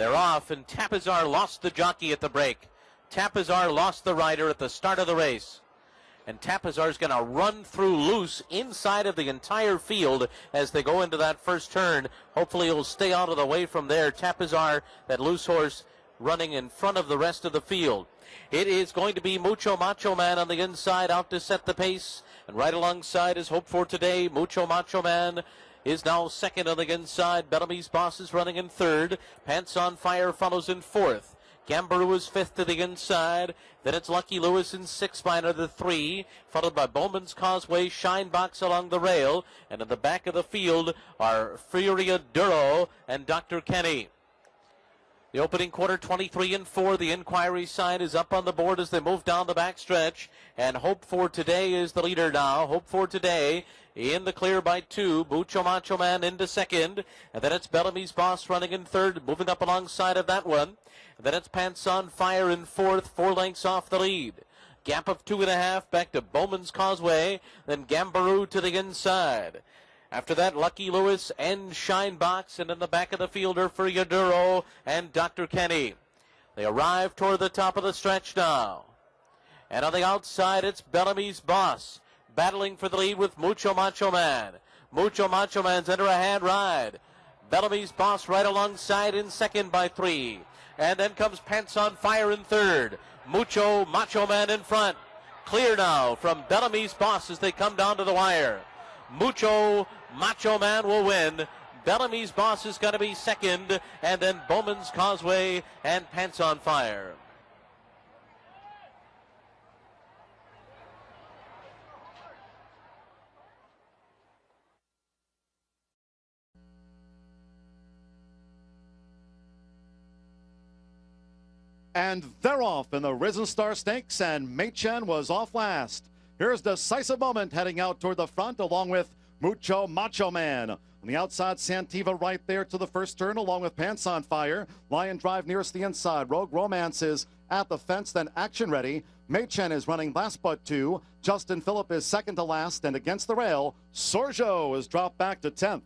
They're off, and Tapizar lost the jockey at the break. Tapizar lost the rider at the start of the race. And Tapizar's going to run through loose inside of the entire field as they go into that first turn. Hopefully he'll stay out of the way from there. Tapizar, that loose horse, running in front of the rest of the field. It is going to be Mucho Macho Man on the inside out to set the pace. And right alongside is Hope for Today. Mucho Macho Man is now second on the inside. Bellamy's Boss is running in third. Pants on Fire follows in fourth. Gambaroo is fifth to the inside. Then it's Lucky Lewis in sixth by another three, followed by Bowman's Causeway, Shine Box along the rail, and in the back of the field are Furia Duro and Dr. Kenny. The opening quarter, 23-4. The inquiry sign is up on the board as they move down the backstretch. And Hope for Today is the leader now. Hope for Today in the clear by two. Mucho Macho Man into second. And then it's Bellamy's Boss running in third, moving up alongside of that one. And then it's Pants on Fire in fourth, 4 lengths off the lead. Gap of 2.5 back to Bowman's Causeway. Then Gambaroo to the inside. After that, Lucky Lewis and Shine Box, and in the back of the fielder for Yaduro and Dr. Kenny. They arrive toward the top of the stretch now. And on the outside, it's Bellamy's Boss, battling for the lead with Mucho Macho Man. Mucho Macho Man's under a hand ride. Bellamy's Boss right alongside in second by 3. And then comes Pants on Fire in third. Mucho Macho Man in front. Clear now from Bellamy's Boss as they come down to the wire. Mucho Macho Man will win. Bellamy's Boss is going to be second, and then Bowman's Causeway and Pants on Fire. And they're off in the Risen Star Stakes, and Machen was off last. Here's Decisive Moment heading out toward the front along with Mucho Macho Man. On the outside, Santiva right there to the first turn along with Pants on Fire. Lion Drive nearest the inside. Rogue Romance is at the fence, then Action Ready. Machen is running last but 2. Justin Phillip is second to last, and against the rail, Sorjo is dropped back to 10th.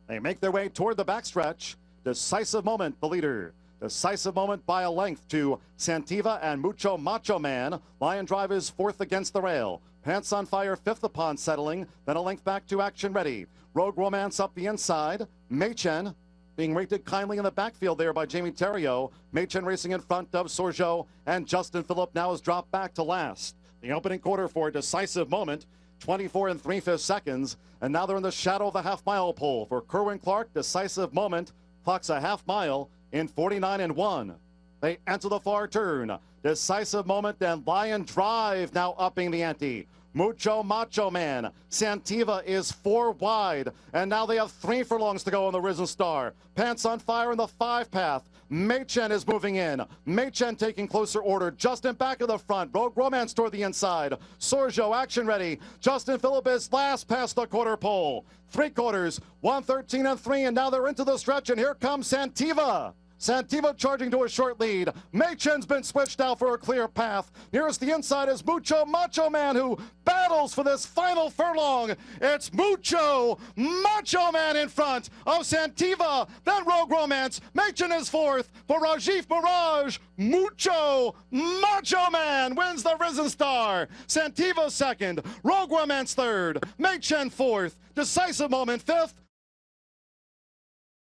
They make their way toward the backstretch. Decisive Moment, the leader. Decisive Moment by a length to Santiva and Mucho Macho Man. Lion Drive is fourth against the rail. Pants on Fire fifth upon settling, then a length back to Action Ready. Rogue Romance up the inside. Machen being rated kindly in the backfield there by Jamie Terrio. Machen racing in front of Sorjo, and Justin Phillip now is dropped back to last. The opening quarter for Decisive Moment, 24 3/5 seconds, and now they're in the shadow of the half-mile pole. For Kerwin Clark, Decisive Moment clocks a half-mile in 49 1. They enter the far turn. Decisive Moment and Lion Drive now upping the ante. Mucho Macho Man. Santiva is 4 wide, and now they have 3 furlongs to go on the Risen Star. Pants on Fire in the 5 path. Machen is moving in. Machen taking closer order. Justin back of the front. Rogue Romance toward the inside. Sorjo Action Ready. Justin Phillip is last past the quarter pole. 3 quarters, 113 3, and now they're into the stretch, and here comes Santiva. Santiva charging to a short lead. Machen's been switched out for a clear path. Nearest the inside is Mucho Macho Man, who battles for this final furlong. It's Mucho Macho Man in front of Santiva, then Rogue Romance. Machen is fourth for Rajiv Barrage. Mucho Macho Man wins the Risen Star. Santiva second, Rogue Romance third, Machen fourth, Decisive Moment fifth.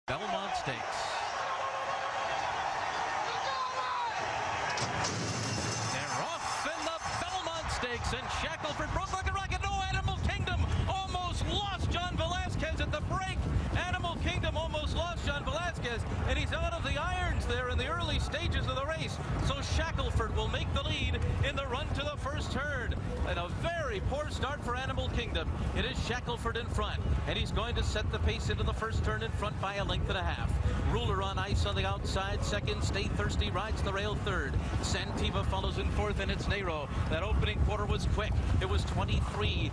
Belmont Stakes. And Shackelford broke like a rocket. No, Animal Kingdom almost lost John Velasquez at the break. Animal Kingdom almost lost John Velasquez, and he's out of the irons there in the early stages of the race. So Shackelford will make the lead in the run to the first turn. And a very poor start for Animal Kingdom. It is Shackelford in front, and he's going to set the pace into the first turn in front by a length and a half. Ruler on ice on the outside, second. Stay Thirsty rides the rail third. Santiva follows in fourth, and it's Nero. That opening quarter was quick. It was 23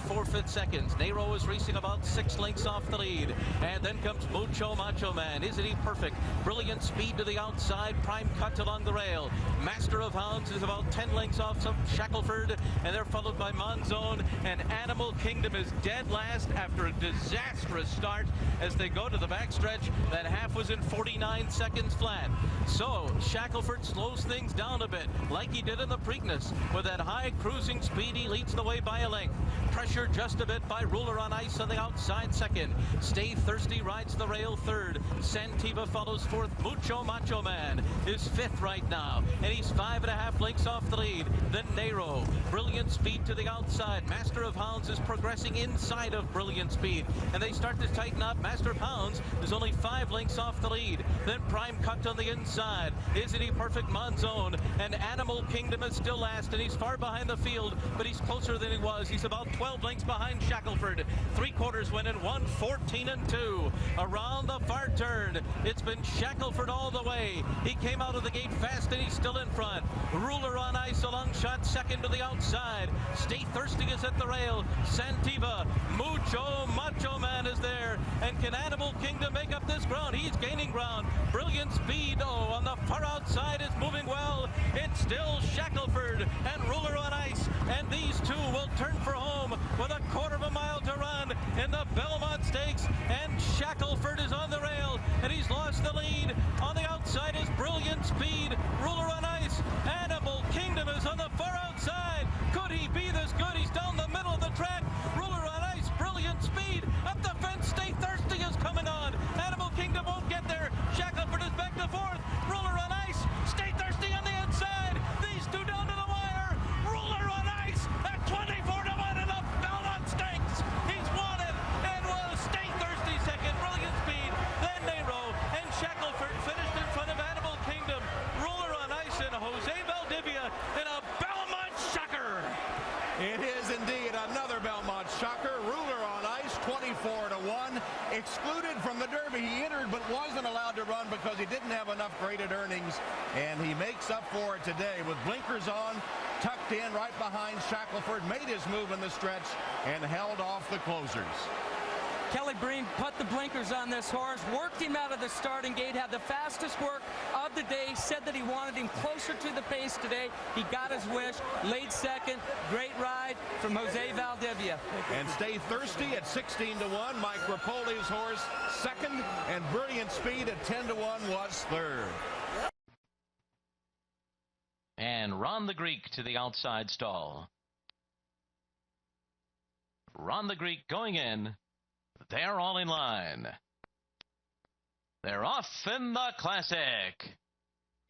4/5 seconds. Nero is racing about 6 lengths off the lead. And then comes Mucho Macho Man. Isn't he perfect? Brilliant speed to the outside. Prime cut along the rail. Master of Hounds is about 10 lengths off Shackelford, and they're followed by Monzone, and Animal Kingdom is dead last after a disastrous start as they go to the backstretch. That half was in 49 seconds flat. So Shackelford slows things down a bit, like he did in the Preakness. With that high cruising speed, he leads the way by a length. Pressure just a bit by Ruler on Ice on the outside second. Stay Thirsty rides the rail third. Santiva follows fourth. Mucho Macho Man is fifth right now, and he's 5.5 lengths off the lead. Then Nero, Brilliant Speed to the outside. Master of Hounds is progressing inside of Brilliant Speed, and they start to tighten up. Master of Hounds is only 5 lengths off the lead. Then Prime Cut on the inside. Isn't he perfect Monzone? And Animal Kingdom is still last, and he's far behind the field, but he's closer than he was. He's about 12 lengths behind Shackelford. 3/4 win in 1:14-2. Around the far turn, it's been Shackelford all the way. He came out of the gate fast, and he's still in front. Ruler on Ice, a long shot second to the outside. Stay Thirsty is at the rail. Santiva, Mucho Macho Man is there. And can Animal Kingdom make up this ground? He's gaining ground. Brilliant Speed, on the far outside is moving well. It's still Shackelford and Ruler on Ice. And these two will turn for home with a 1/4 mile to run in the Belmont Stakes. And Shackelford is on the rail, and he's lost the lead. On the outside is Brilliant Speed. Ruler on Ice. Animal Kingdom is on the far outside. Could he be this good? He's down the middle of the track. Ruler on Ice, Brilliant Speed. Up the fence, Stay Thirsty is coming on. Animal Kingdom won't get there. Shackelford is back to fourth. Ruler on Ice, Stay Thirsty on the inside. These two down to the wire. Ruler on Ice at 24-1 in the Belmont Stakes. He's won it and will Stay Thirsty second. Brilliant Speed, then Nero, and Shackelford finished in front of Animal Kingdom. Ruler on Ice and Jose Valdivia in a Belmont shocker. It is indeed another Belmont shocker. Ruler on Ice, 24-1. Excluded from the Derby. He entered but wasn't allowed to run because he didn't have enough graded earnings, and he makes up for it today with blinkers on, tucked in right behind Shackelford, made his move in the stretch, and held off the closers. Kelly Breen put the blinkers on this horse, worked him out of the starting gate, had the fastest work of the day, said that he wanted him closer to the pace today. He got his wish, laid second. Great ride from Jose Valdivia. And Stay Thirsty at 16-1. Mike Rapoli's horse second, and Brilliant Speed at 10-1 was third. And Ron the Greek to the outside stall. Ron the Greek going in. They're all in line. They're off in the classic.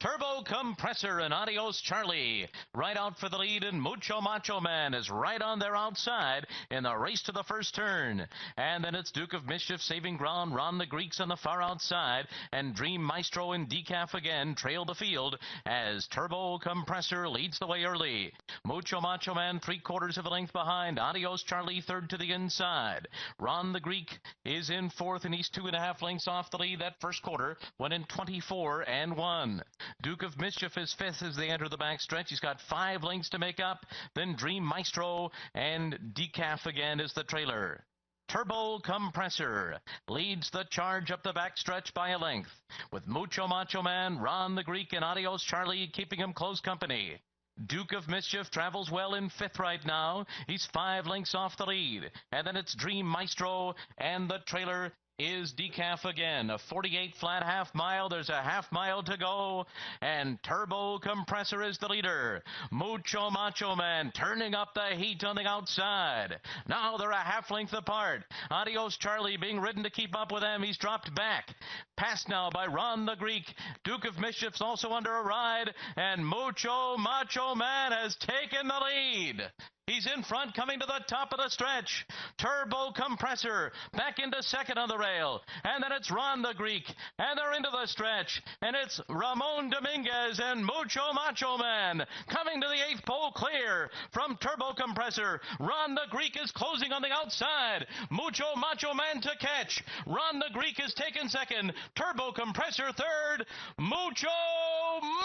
Turbo Compressor and Adios Charlie right out for the lead, and Mucho Macho Man is right on their outside in the race to the first turn. And then it's Duke of Mischief saving ground. Ron the Greeks on the far outside, and Dream Maestro and Decaf again trail the field as Turbo Compressor leads the way early. Mucho Macho Man 3/4 of a length behind. Adios Charlie third to the inside. Ron the Greek is in fourth, and he's 2.5 lengths off the lead. That first quarter went in 24-1. Duke of Mischief is fifth as they enter the backstretch. He's got 5 lengths to make up. Then Dream Maestro and Decaf again is the trailer. Turbo Compressor leads the charge up the backstretch by a length, with Mucho Macho Man, Ron the Greek, and Adios Charlie keeping him close company. Duke of Mischief travels well in fifth right now. He's 5 lengths off the lead. And then it's Dream Maestro, and the trailer is Decaf again. A 48 flat half mile. There's a half mile to go, and Turbo Compressor is the leader. Mucho Macho Man turning up the heat on the outside. Now they're a half length apart. Adios Charlie being ridden to keep up with them. He's dropped back. Passed now by Ron the Greek. Duke of Mischief's also under a ride, and Mucho Macho Man has taken the lead. He's in front, coming to the top of the stretch. Turbo Compressor back into second on the rail. And then it's Ron the Greek. And they're into the stretch. And it's Ramon Dominguez and Mucho Macho Man coming to the 8th pole clear from Turbo Compressor. Ron the Greek is closing on the outside. Mucho Macho Man to catch. Ron the Greek is taken second. Turbo Compressor third. Mucho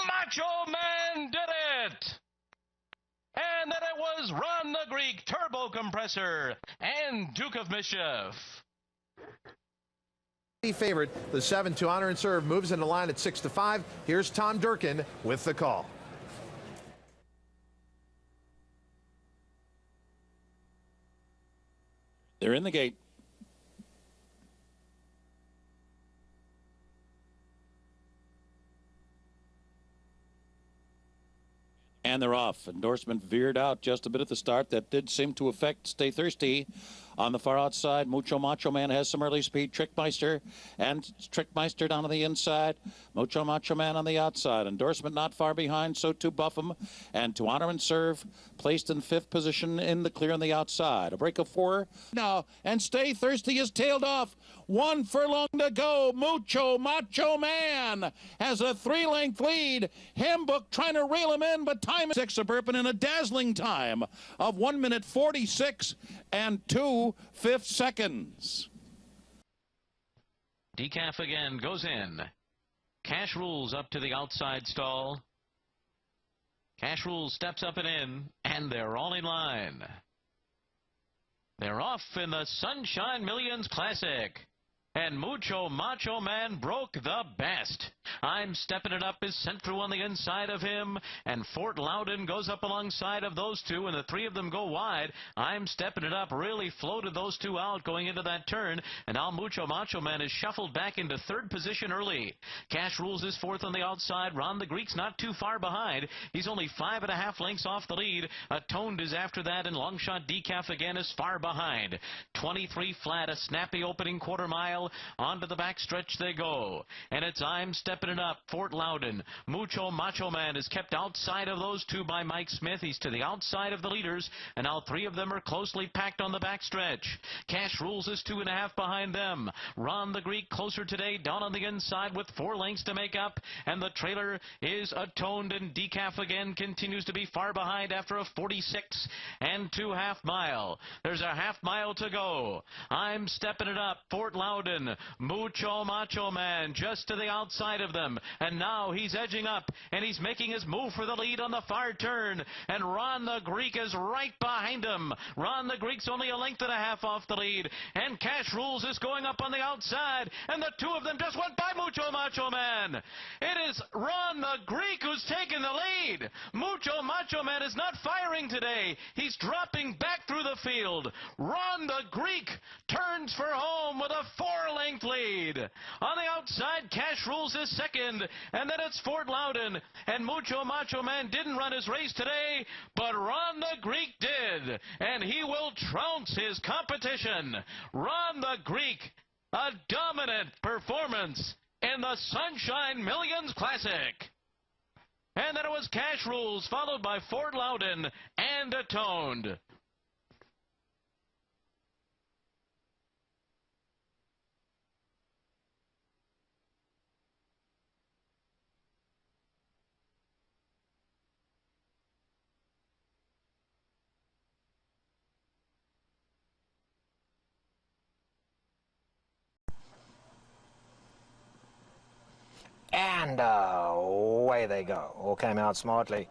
Macho Man did it. And then it was Ron the Greek, Turbo Compressor, and Duke of Mischief. Favorite, the 7 to Honor and Serve moves into line at 6-5. Here's Tom Durkin with the call. in the gate. And they're off. Endorsement veered out just a bit at the start. That did seem to affect Stay Thirsty. On the far outside, Mucho Macho Man has some early speed. Trickmeister down on the inside. Mucho Macho Man on the outside. Endorsement not far behind, so too Buffum. And To Honor and Serve placed in 5th position in the clear on the outside. A break of 4 now, and Stay Thirsty is tailed off. 1 furlong to go. Mucho Macho Man has a 3-length lead. Hembook trying to reel him in, but time is 6 Suburban in a dazzling time of 1 minute 46 and 2/5 seconds. Decaf again goes in. Cash Rules up to the outside stall. Cash Rules steps up and in, and they're all in line. They're off in the Sunshine Millions Classic. And Mucho Macho Man broke the best. I'm Stepping It Up is sent through on the inside of him, and Fort Loudon goes up alongside of those two, and the 3 of them go wide. I'm Stepping It Up really floated those 2 out going into that turn, and now Mucho Macho Man is shuffled back into 3rd position early. Cash Rules is 4th on the outside. Ron the Greek's not too far behind. He's only 5.5 lengths off the lead. Atoned is after that, and Longshot Decaf again is far behind. 23 flat, a snappy opening quarter mile. Onto the backstretch they go. And it's I'm Stepping It Up, Fort Loudon. Mucho Macho Man is kept outside of those 2 by Mike Smith. He's to the outside of the leaders, and now 3 of them are closely packed on the backstretch. Cash Rules is 2.5 behind them. Ron the Greek closer today, down on the inside with 4 lengths to make up, and the trailer is Atoned, and Decaf again continues to be far behind after a 46 and 2 half-mile. There's a half-mile to go. I'm Stepping It Up, Fort Loudon. Mucho Macho Man just to the outside of them, and now he's edging up, and he's making his move for the lead on the far turn, and Ron the Greek is right behind him. Ron the Greek's only a length and a half off the lead, and Cash Rules is going up on the outside, and the 2 of them just went by Mucho Macho Man. It is Ron the Greek who's taken the lead. Mucho Macho Man is not firing today. He's dropping back through the field. Ron the Greek turns for home with a 4-length lead. On the outside, Cash Rules is 2nd, and then it's Fort Loudon, and Mucho Macho Man didn't run his race today, but Ron the Greek did, and he will trounce his competition. Ron the Greek, a dominant performance in the Sunshine Millions Classic. And then it was Cash Rules, followed by Fort Loudon and Atoned. And away they go. All came out smartly.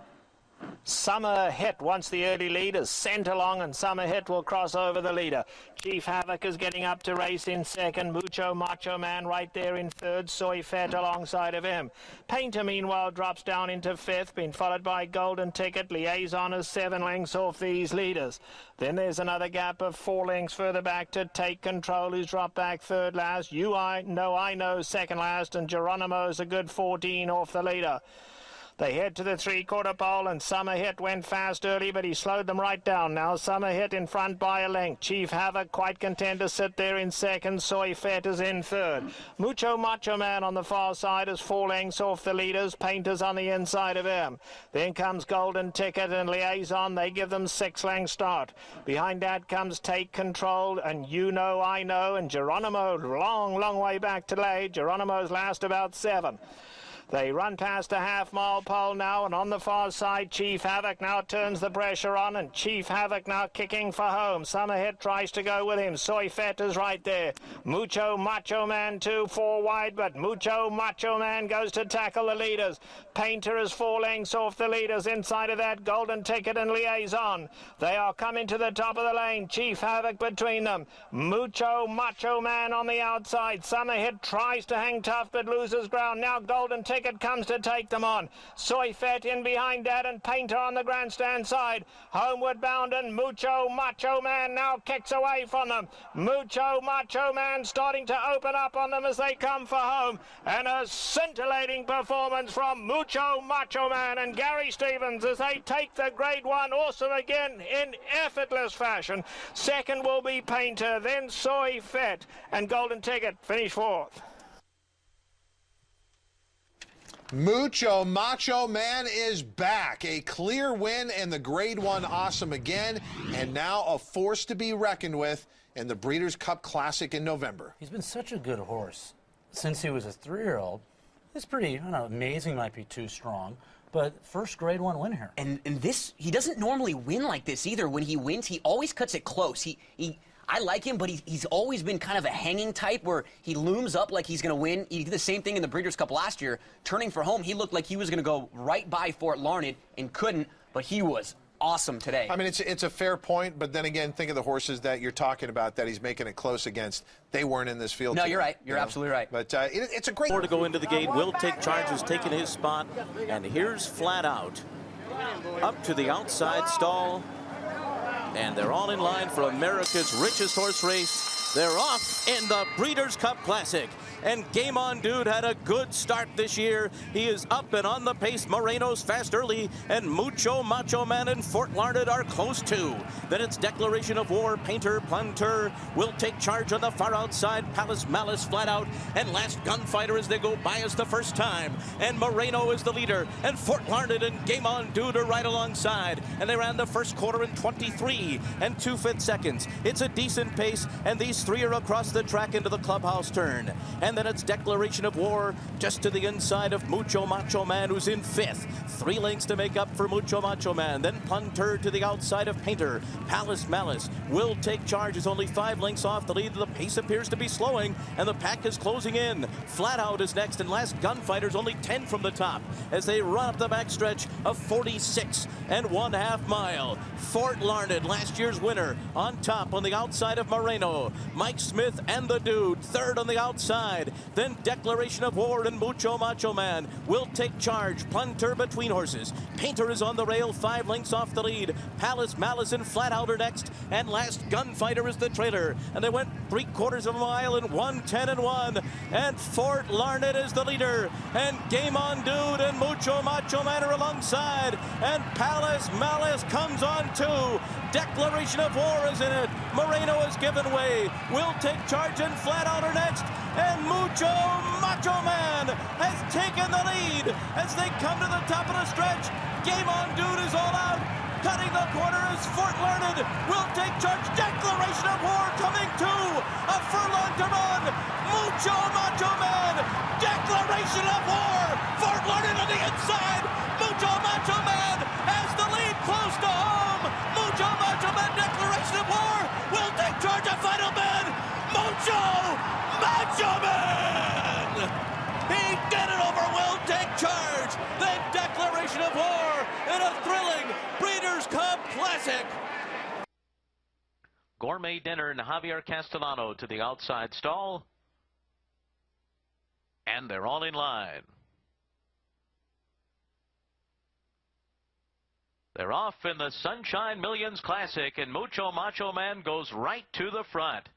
Summer Hit wants the early lead, is sent along, and Summer Hit will cross over the leader. Chief Havoc is getting up to race in 2nd. Mucho Macho Man right there in 3rd. Soy Fett alongside of him. Painter, meanwhile, drops down into 5th, been followed by Golden Ticket. Liaison is 7 lengths off these leaders. Then there's another gap of 4 lengths further back to Take Control, who's dropped back 3rd last. I know 2nd last, and Geronimo's a good 14 off the leader. They head to the 3/4 pole, and Summer Hit went fast early, but he slowed them right down. Now Summer Hit in front by a length. Chief Havoc quite content to sit there in 2nd. Soy Fett is in 3rd. Mucho Macho Man on the far side is 4 lengths off the leaders. Painter's on the inside of him. Then comes Golden Ticket and Liaison. They give them 6 lengths start. Behind that comes Take Control and I Know, and Geronimo long way back to lay. Geronimo's last about 7. They run past a half-mile pole now, and on the far side, Chief Havoc now turns the pressure on, and Chief Havoc now kicking for home. Summer Hit tries to go with him. Soy Fett is right there. Mucho Macho Man 2, 4 wide, but Mucho Macho Man goes to tackle the leaders. Painter is 4 lengths off the leaders. Inside of that, Golden Ticket and Liaison. They are coming to the top of the lane. Chief Havoc between them. Mucho Macho Man on the outside. Summer Hit tries to hang tough, but loses ground. Now Golden Ticket Ticket comes to take them on. Soy Fett in behind Dad and Painter on the grandstand side. Homeward bound and Mucho Macho Man now kicks away from them. Mucho Macho Man starting to open up on them as they come for home. And a scintillating performance from Mucho Macho Man and Gary Stevens as they take the Grade 1 Awesome Again in effortless fashion. Second will be Painter, then Soy Fett, and Golden Ticket finish fourth. Mucho Macho Man is back. A clear win in the Grade 1 Awesome Again, and now a force to be reckoned with in the Breeders' Cup Classic in November. He's been such a good horse since he was a 3-year-old. It's pretty, I don't know, amazing might be too strong, but first Grade 1 win here. And this, he doesn't normally win like this either. When he wins, he always cuts it close. I like him, but he's always been kind of a hanging type where he looms up like he's going to win. He did the same thing in the Breeders' Cup last year. Turning for home, he looked like he was going to go right by Fort Larned and couldn't, but he was awesome today. I mean, it's a fair point, but then again, think of the horses that you're talking about that he's making it close against. They weren't in this field. No, today, you're right. You're absolutely right. But it's a great... More to go into the gate. Will Take Charge has taken his spot, and here's Flat Out. Up to the outside stall. And they're all in line for America's richest horse race. They're off in the Breeders' Cup Classic. And Game On Dude had a good start this year. He is up and on the pace. Moreno's fast early, and Mucho Macho Man and Fort Larned are close too. Then it's Declaration of War, Painter, Punter will take charge on the far outside. Palace Malice Flat Out, and Last Gunfighter as they go by us the first time. And Moreno is the leader, and Fort Larned and Game On Dude are right alongside. And they ran the first quarter in 23 and 2/5 seconds. It's a decent pace, and these three are across the track into the clubhouse turn. And then it's Declaration of War just to the inside of Mucho Macho Man, who's in 5th. 3 lengths to make up for Mucho Macho Man. Then Punter to the outside of Painter. Palace Malice will take charge, is only 5 lengths off the lead. The pace appears to be slowing, and the pack is closing in. Flat Out is next, and Last Gunfighter's only 10 from the top as they run up the backstretch of 46 1/2 mile. Fort Larned, last year's winner, on top on the outside of Moreno. Mike Smith and the Dude, 3rd on the outside. Then Declaration of War and Mucho Macho Man will take charge. Punter between horses. Painter is on the rail, 5 lengths off the lead. Palace Malice and Flat Out are next, and Last Gunfighter is the trailer. And they went 3/4 of a mile in 1:10 and Fort Larned is the leader. And Game On Dude and Mucho Macho Man are alongside, and Palace Malice comes on too. Declaration of War is in it. Moreno has given way. Will take charge, and Flat Out are next. And Mucho Macho Man has taken the lead as they come to the top of the stretch. Game On Dude is all out. Cutting the corner is Fort Larned. Will take charge. Declaration of War coming to a furlong to run. Mucho Macho Man. Declaration of War. Fort Larned on the inside. Mucho Macho Man has the lead close to home. Mucho Macho Man. Declaration of War will take charge of final man. Mucho Macho Man! He did it over Will Take Charge! The Declaration of War in a thrilling Breeders' Cup Classic! Gourmet Dinner and Javier Castellano to the outside stall. And they're all in line. They're off in the Sunshine Millions Classic, and Mucho Macho Man goes right to the front.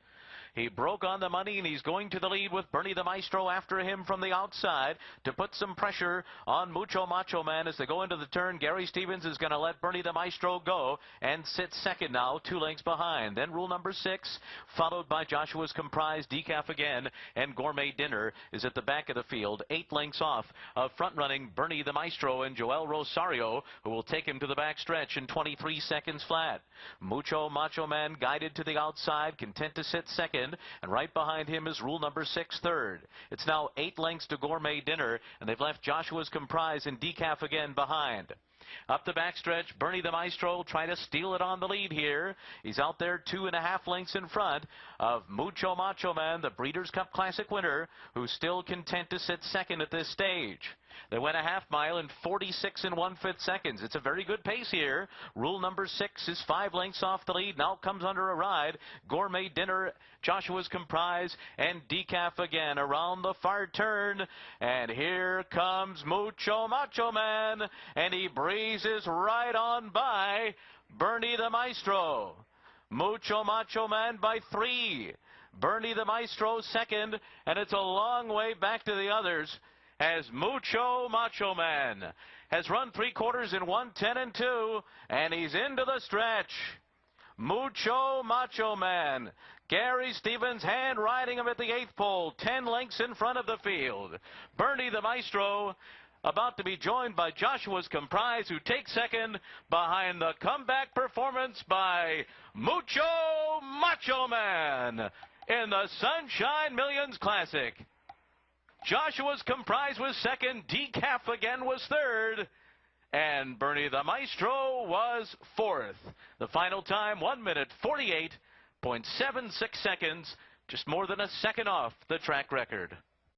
He broke on the money, and he's going to the lead with Bernie the Maestro after him from the outside to put some pressure on Mucho Macho Man as they go into the turn. Gary Stevens is going to let Bernie the Maestro go and sit second now, 2 lengths behind. Then rule number 6, followed by Joshua's Comprise, Decaf again, and Gourmet Dinner is at the back of the field, 8 lengths off of front-running Bernie the Maestro and Joel Rosario, who will take him to the back stretch in 23 seconds flat. Mucho Macho Man guided to the outside, content to sit second. And right behind him is rule number 6, third. It's now 8 lengths to Gourmet Dinner, and they've left Joshua's Comprise and Decaf again behind. Up the backstretch, Bernie the Maestro trying to steal it on the lead here. He's out there 2.5 lengths in front of Mucho Macho Man, the Breeders' Cup Classic winner, who's still content to sit second at this stage. They went a half mile in 46 1/5 seconds. It's a very good pace here. Rule number 6 is 5 lengths off the lead. Now comes under a ride. Gourmet Dinner, Joshua's Comprise, and Decaf again around the far turn. And here comes Mucho Macho Man, and he breezes right on by Bernie the Maestro. Mucho Macho Man by 3. Bernie the Maestro second, and it's a long way back to the others as Mucho Macho Man has run 3/4 in 1:10 2, and he's into the stretch. Mucho Macho Man. Gary Stevens hand riding him at the 8th pole, 10 lengths in front of the field. Bernie the Maestro about to be joined by Joshua's Comprise, who takes second behind the comeback performance by Mucho Macho Man in the Sunshine Millions Classic. Joshua's Comprise was second, Decaf again was third, and Bernie the Maestro was fourth. The final time, 1 minute 48.76 seconds, just more than a second off the track record.